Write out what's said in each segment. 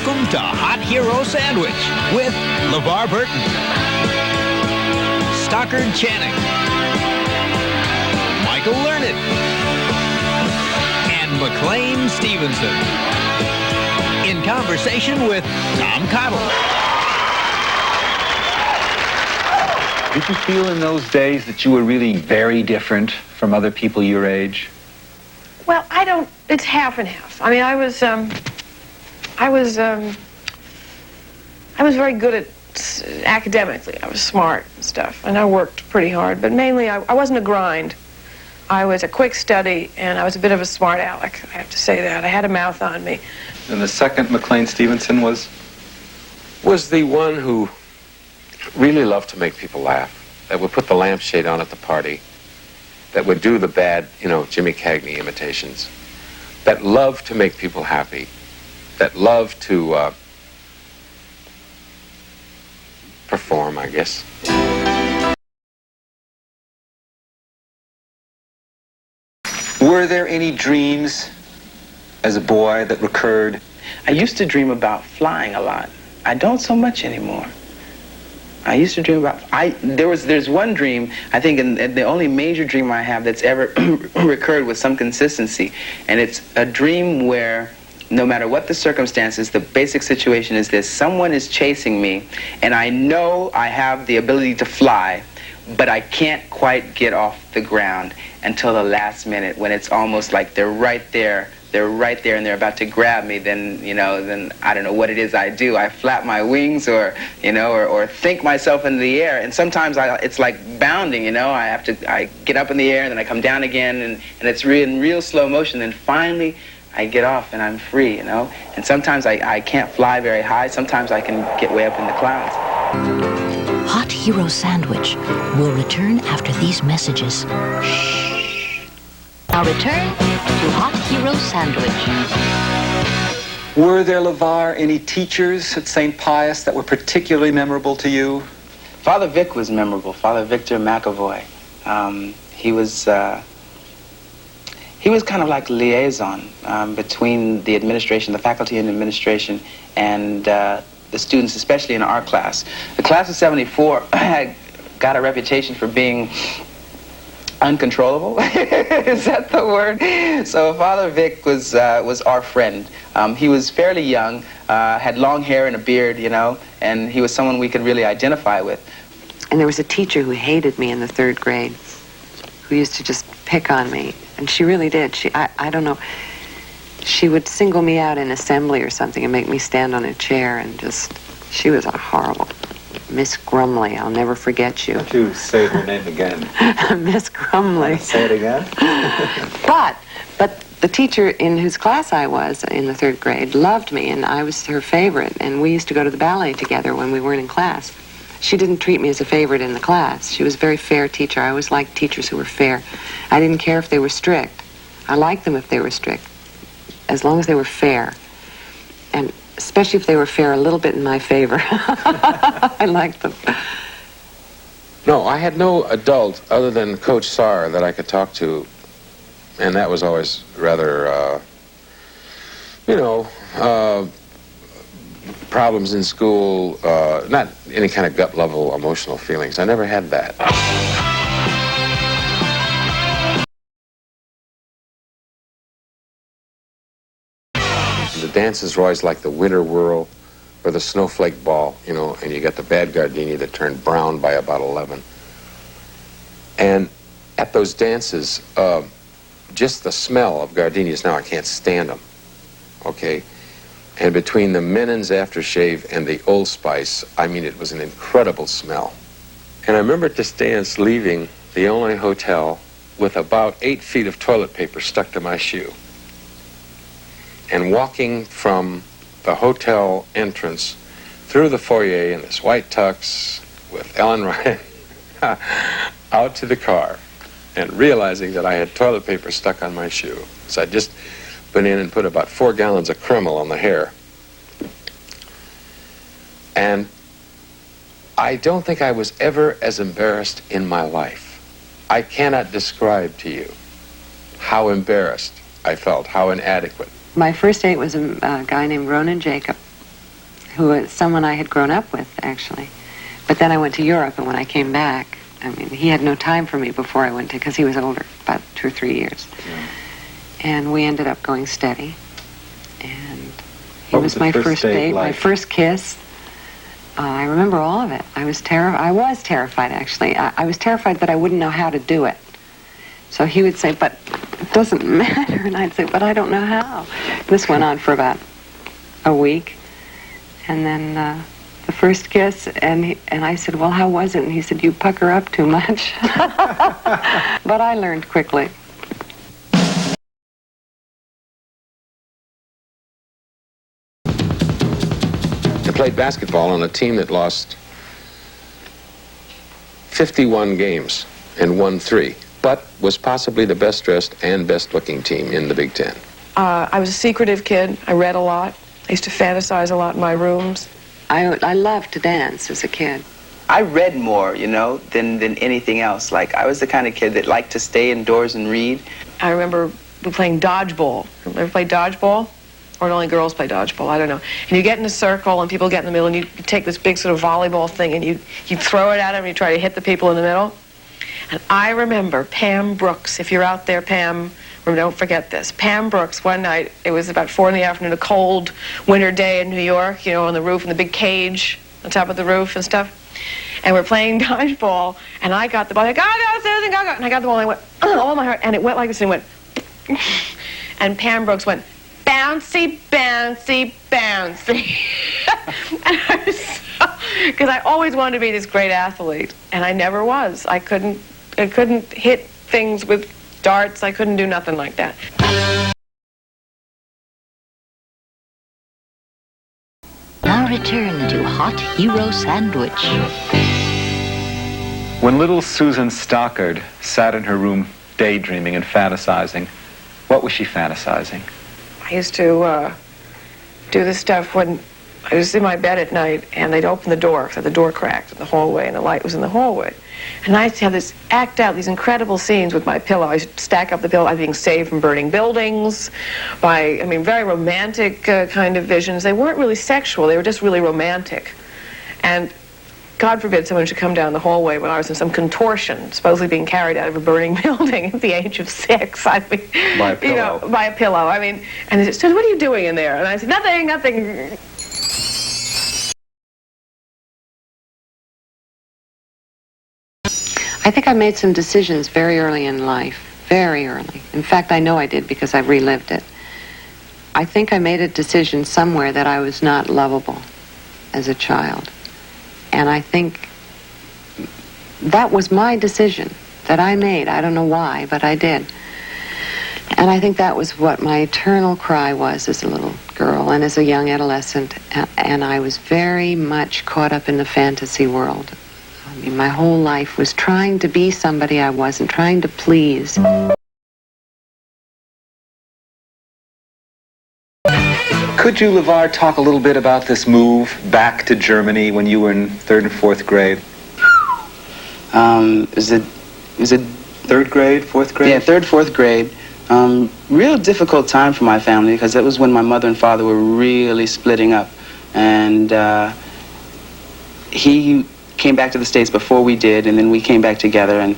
Welcome to Hot Hero Sandwich with LeVar Burton, Stockard Channing, Michael Learned, and McLean Stevenson. In conversation with Tom Cottle. Did you feel in those days that you were really very different from other people your age? Well, I don't. It's half and half. I mean, I was very good at academically. I was smart and stuff, and I worked pretty hard. But mainly, I wasn't a grind. I was a quick study, and I was a bit of a smart aleck. I have to say that. I had a mouth on me. And the second McLean Stevenson was the one who really loved to make people laugh, that would put the lampshade on at the party, that would do the bad, Jimmy Cagney imitations, that loved to make people happy, that loved to perform, I guess. Were there any dreams as a boy that recurred? I used to dream about flying a lot. I don't so much anymore. I used to dream about, there's one dream, I think, and the only major dream I have that's ever recurred with some consistency, and it's a dream where no matter what the circumstances, the basic situation is this: someone is chasing me, and I know I have the ability to fly, but I can't quite get off the ground until the last minute, when it's almost like they're right there, and they're about to grab me. Then I don't know what it is I do. I flap my wings, or think myself into the air. And sometimes it's like bounding. I get up in the air, and then I come down again, and it's in real slow motion. Then finally, I get off, and I'm free. And sometimes I can't fly very high. Sometimes I can get way up in the clouds. Hot Hero Sandwich will return after these messages. Now return to Hot Hero Sandwich. Were there, LeVar, any teachers at St. Pius that were particularly memorable to you? Father Vic was memorable. Father Victor McAvoy. He was kind of like liaison between the administration, the faculty and administration, and the students, especially in our class. The class of '74 had got a reputation for being uncontrollable. Is that the word? So Father Vic was our friend. He was fairly young, had long hair and a beard, and he was someone we could really identify with. And there was a teacher who hated me in the 3rd grade, who used to just pick on me. And she really did. I don't know. She would single me out in assembly or something and make me stand on a chair, and she was a horrible... Miss Grumley, I'll never forget you. Don't you say her name again. Miss Grumley. Say it again. But the teacher in whose class I was in the 3rd grade loved me, and I was her favorite, and we used to go to the ballet together when we weren't in class. She didn't treat me as a favorite in the class. She was a very fair teacher. I always liked teachers who were fair. I didn't care if they were strict. I liked them if they were strict, as long as they were fair. And especially if they were fair a little bit in my favor. I liked them. No, I had no adult other than Coach Sarr that I could talk to, and that was always rather, problems in school, not any kind of gut-level emotional feelings. I never had that. The dances were always like the winter whirl or the snowflake ball, and you got the bad gardenia that turned brown by about 11. And at those dances, just the smell of gardenias, now I can't stand them, okay? And between the Menon's aftershave and the Old Spice, I mean, it was an incredible smell. And I remember at this dance leaving the only hotel with about 8 feet of toilet paper stuck to my shoe, and walking from the hotel entrance through the foyer in this white tux with Ellen Ryan out to the car, and realizing that I had toilet paper stuck on my shoe. So I'd just been in and put about 4 gallons of Kreml on the hair. And I don't think I was ever as embarrassed in my life. I cannot describe to you how embarrassed I felt, how inadequate. My first date was a guy named Ronan Jacob, who was someone I had grown up with, actually. But then I went to Europe, and when I came back, I mean, he had no time for me before I went to, because he was older, about 2 or 3 years. Yeah. And we ended up going steady. And he was my first date, my first kiss. I remember all of it. I was terrified, actually. I was terrified that I wouldn't know how to do it. So he would say, but it doesn't matter. And I'd say, but I don't know how. This went on for about a week. And then the first kiss, and I said, well, how was it? And he said, you pucker up too much. But I learned quickly. I played basketball on a team that lost 51 games and won 3, but was possibly the best-dressed and best-looking team in the Big Ten. I was a secretive kid. I read a lot. I used to fantasize a lot in my rooms. I loved to dance as a kid. I read more, you know, than anything else. Like, I was the kind of kid that liked to stay indoors and read. I remember playing dodgeball. Ever played dodgeball? Or only girls play dodgeball, I don't know. And you get in a circle and people get in the middle and you take this big sort of volleyball thing and you throw it at them and you try to hit the people in the middle. And I remember Pam Brooks, if you're out there, Pam, don't forget this. Pam Brooks, one night, it was about 4 in the afternoon, a cold winter day in New York, you know, on the roof, in the big cage on top of the roof and stuff. And we're playing dodgeball, and I got the ball, go, Susan, go, go. And I got the ball, and I went, oh my heart, and it went like this, and it went, and Pam Brooks went, bouncy, bouncy, bouncy. And I was so, because I always wanted to be this great athlete, and I never was. I couldn't hit things with darts. I couldn't do nothing like that. Now return to Hot Hero Sandwich. When little Susan Stockard sat in her room daydreaming and fantasizing, what was she fantasizing? I used to do this stuff when I was in my bed at night, and they'd open the door, so the door cracked in the hallway, and the light was in the hallway. And I used to have this, act out these incredible scenes with my pillow. I used to stack up the pillow, I was being saved from burning buildings, very romantic kind of visions. They weren't really sexual, they were just really romantic. And God forbid someone should come down the hallway when I was in some contortion, supposedly being carried out of a burning building at the age of 6. I mean, by a pillow. You know, by a pillow. I mean, and they said, what are you doing in there? And I said, nothing, nothing. I think I made some decisions very early in life, very early. In fact, I know I did because I've relived it. I think I made a decision somewhere that I was not lovable as a child. And I think that was my decision that I made. I don't know why, but I did. And I think that was what my eternal cry was as a little girl and as a young adolescent. And I was very much caught up in the fantasy world. I mean, my whole life was trying to be somebody I wasn't, trying to please. Could you, LeVar, talk a little bit about this move back to Germany when you were in 3rd and 4th grade? Was it 3rd grade, 4th grade? Yeah, 3rd, 4th grade. Real difficult time for my family because that was when my mother and father were really splitting up. And he came back to the States before we did, and then we came back together. And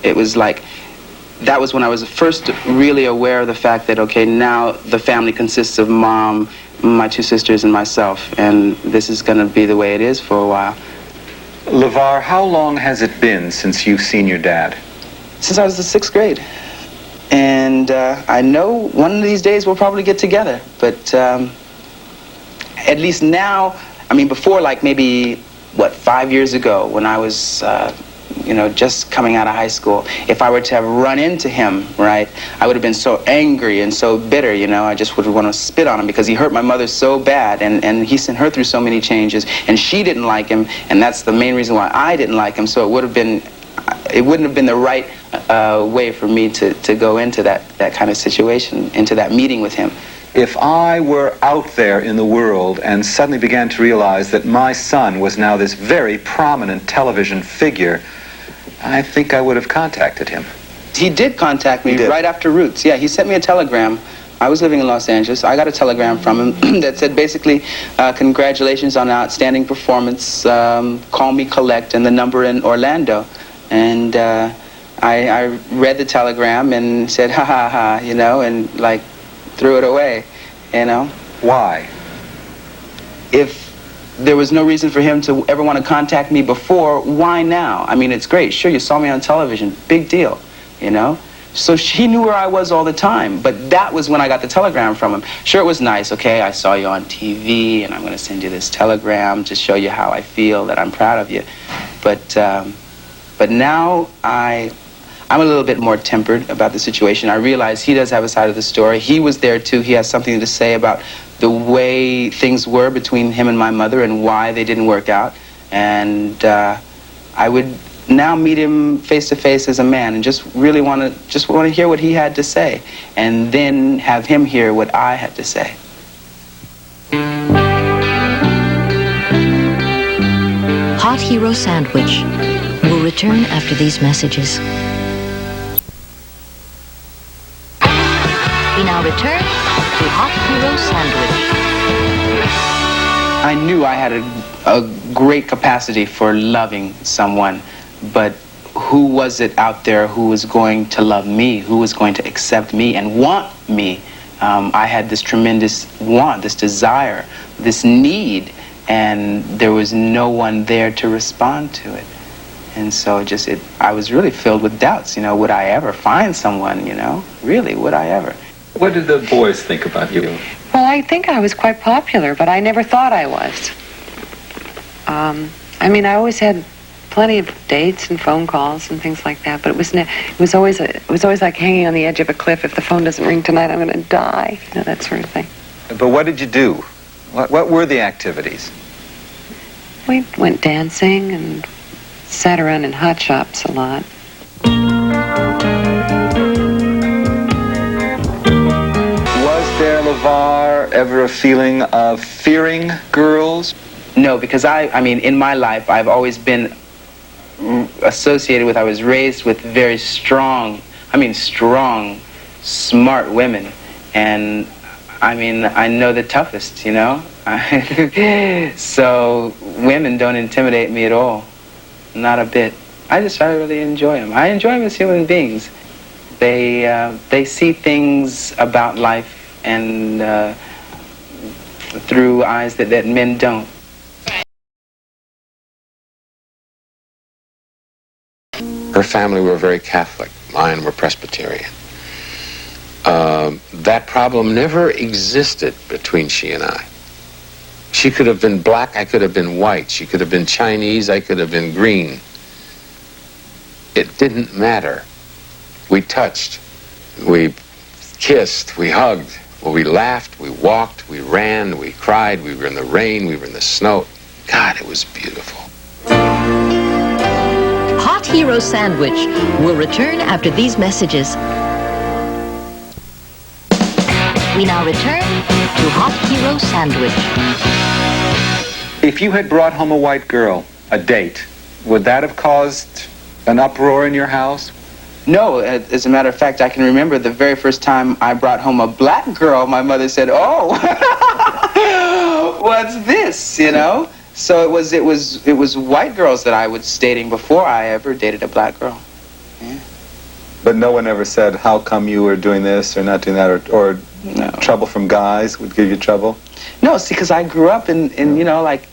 it was like, that was when I was first really aware of the fact that, okay, now the family consists of Mom, my 2 sisters, and myself, and this is going to be the way it is for a while. LeVar, how long has it been since you've seen your dad? Since I was in 6th grade. And I know one of these days we'll probably get together, but at least now, I mean, before, like, maybe, 5 years ago when I was just coming out of high school, if I were to have run into him, right, I would have been so angry and so bitter, I just would want to spit on him because he hurt my mother so bad, and he sent her through so many changes, and she didn't like him, and that's the main reason why I didn't like him. So it wouldn't have been the right way for me to go into that kind of situation, into that meeting with him. If I were out there in the world and suddenly began to realize that my son was now this very prominent television figure, I think I would have contacted him. He did contact me right after Roots. Yeah, he sent me a telegram I was living in Los Angeles. I got a telegram from him that said basically, congratulations on outstanding performance. Call me collect, and the number in Orlando. And I read the telegram and said, ha ha ha, you know, and like threw it away, you know. Why? If there was no reason for him to ever want to contact me before, why now? I mean, it's great. Sure, you saw me on television. Big deal, you know? So he knew where I was all the time, but that was when I got the telegram from him. Sure, it was nice, okay, I saw you on TV, and I'm going to send you this telegram to show you how I feel, that I'm proud of you. But now I'm a little bit more tempered about the situation. I realize he does have a side of the story. He was there, too. He has something to say about the way things were between him and my mother and why they didn't work out. And I would now meet him face to face as a man and just really want to hear what he had to say, and then have him hear what I had to say. Hot Hero Sandwich will return after these messages. We now return to Hot Hero Sandwich. I knew I had a great capacity for loving someone, but who was it out there who was going to love me, who was going to accept me and want me? I had this tremendous want, this desire, this need, and there was no one there to respond to it. And so I was really filled with doubts, you know, would I ever find someone, you know? Really, would I ever? What did the boys think about you? Well, I think I was quite popular, but I never thought I was. I mean, I always had plenty of dates and phone calls and things like that, but it was always like hanging on the edge of a cliff. If the phone doesn't ring tonight, I'm going to die. You know, that sort of thing. But what did you do? What were the activities? We went dancing and sat around in hot shops a lot. Was there, LeVar, ever a feeling of fearing girls? No, because I mean, in my life, I've always been associated with, I was raised with very strong, smart women. And I mean, I know the toughest, you know? So women don't intimidate me at all. Not a bit. I really enjoy them. I enjoy them as human beings. They see things about life and through eyes that men don't. Her family were very Catholic. Mine were Presbyterian. That problem never existed between she and I. She could have been black, I could have been white. She could have been Chinese, I could have been green. It didn't matter. We touched, we kissed, we hugged, we laughed, we walked, we ran, we cried, we were in the rain, we were in the snow. God, it was beautiful. Hot Hero Sandwich will return after these messages. We now return to Hot Hero Sandwich. If you had brought home a white girl, a date, would that have caused an uproar in your house? No, as a matter of fact, I can remember the very first time I brought home a black girl, my mother said, "Oh, what's this?" You know? So it was white girls that I was dating before I ever dated a black girl. Yeah. But no one ever said, how come you were doing this or not doing that, or no. Trouble from guys would give you trouble? No, see, because I grew up in you know, like,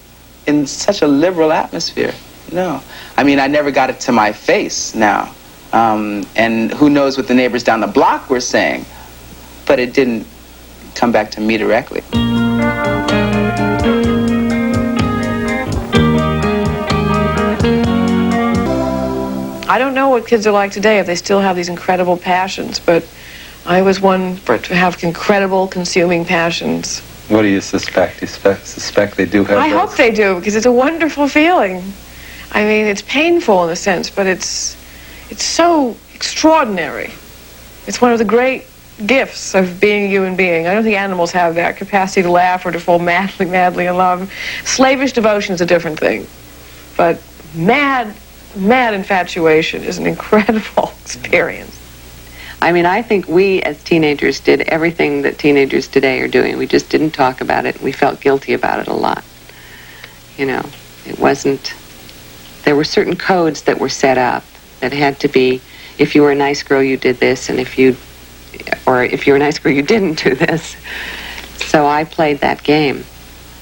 in such a liberal atmosphere. No. I mean, I never got it to my face now. And who knows what the neighbors down the block were saying. But it didn't come back to me directly. I don't know what kids are like today, if they still have these incredible passions, but I was one to have incredible consuming passions. What do you suspect? You suspect they do have I those? hope they do, because it's a wonderful feeling. I mean, it's painful in a sense, but it's so extraordinary. It's one of the great gifts of being a human being. I don't think animals have that capacity to laugh or to fall madly in love. Slavish devotion is a different thing. But mad infatuation is an incredible experience. I mean, I think we as teenagers did everything that teenagers today are doing. We just didn't talk about it. We felt guilty about it a lot. You know, it wasn't... There were certain codes that were set up that had to be, if you were a nice girl, you did this, and if you were a nice girl, you didn't do this. So I played that game.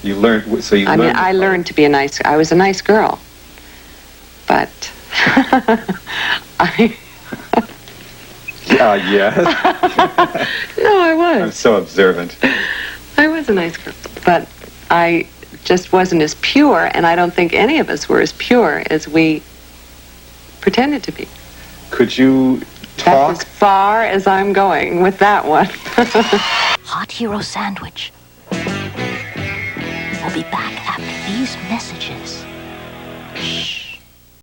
You learned, so you I learned... mean, I learned to be a nice... I was a nice girl. But... yes. No, I was. I'm so observant. I was a nice girl. But I just wasn't as pure, and I don't think any of us were as pure as we pretended to be. Could you talk? That's as far as I'm going with that one. Hot Hero Sandwich. We'll be back after these messages.